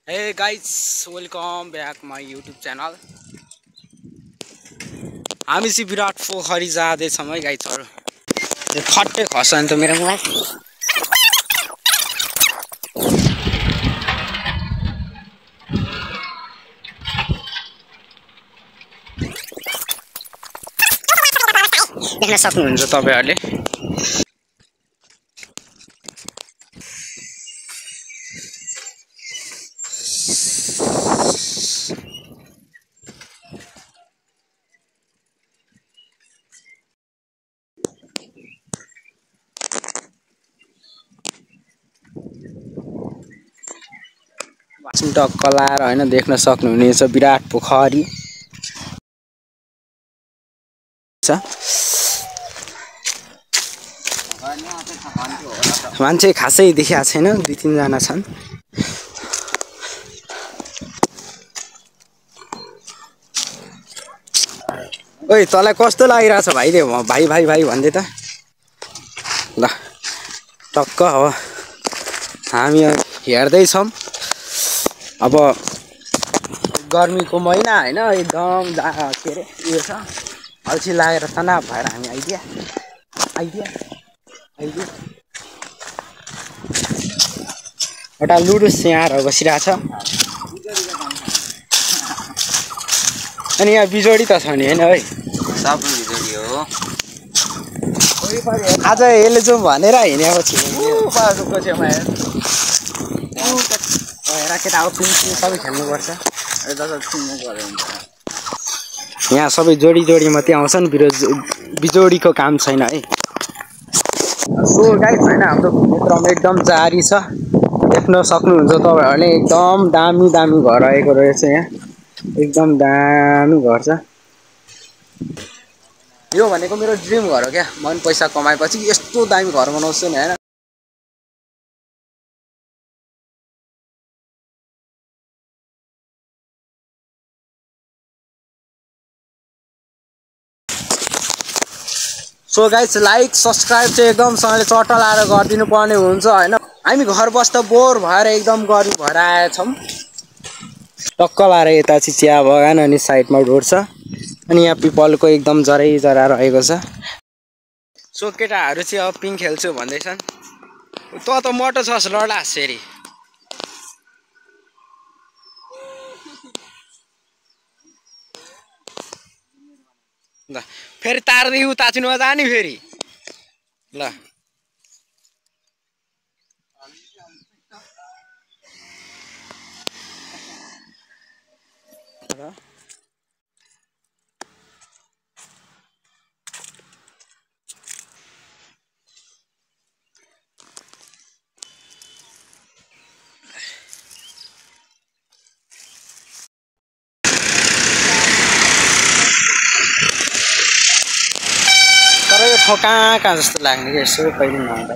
Hey guys, welcome back my YouTube channel. हामी चाहिँ विराट पोखरी जाँदैछौँ है गाइजहरु। यो खट्टे खस्छ नि त मेरो मलाई। देख्न सक्नुहुन्छ तपाईहरुले। टक्क लाएर हैन देख्न सक्नुहुनेछ विराट पोखरी छ। मान्छे खासै देखिया छैन, दुई तीन जना छन्। ओइ तँलाई कस्तो लागिरहेछ भाइ रे? भाइ भाइ भाइ भन्दै त ल टक्क हो हामी हेर्दै छौं। अब गर्मीको महिना हैन, एकदम के रे यो छ, अल्छी लागेर तनाव भएर हामी आइदिया एउटा लुडुस यहाँ बसिरहेछ। अनि यहाँ बिजोडी त छ नि हैन है? सबै बिजोडी हो। आज यसले जाउँ भनेर हिँडेको छु। पासको छेउमा हेर केटा अब पिङ सबै खेल्नुपर्छ। यहाँ सबै जोडी जोडी मात्रै आउँछन्, बिजोडीको काम छैन है। सो गाइस हैन, हाम्रो घुम्ने एकदम जारी छ। देख्न सक्नुहुन्छ तपाईहरुले, एकदम दामी दामी घर आएको रहेछ यहाँ। एकदम दामी घर छ। यो भनेको मेरो ड्रिम घर हो क्या। म पनि पैसा कमाएपछि यस्तो दामी घर बनाउँछु नि हैन। सो गाइस लाइक सब्स्क्राइब चाहिँ एकदम सँगले चट्ट लाएर गरिदिनु पर्ने हुन्छ हैन। हामी घर बस्दा बोर भएर एकदम गर्मी भएर आएछौँ। टक्क लाएर यता चाहिँ चिया बगान अनि साइडमा रोड छ। अनि यहाँ पिपलको एकदम जरै जरा रहेको छ। सो केटाहरू चाहिँ अब पिङ खेल्छु भन्दैछन्। त मोटो छस् लडास फेरि। ल फेरि तारदेखि उता चाहिँ नजानी फेरि। ल तर यो ठोका कहाँ जस्तो लाग्ने कि यसो कहिले नआउँदा।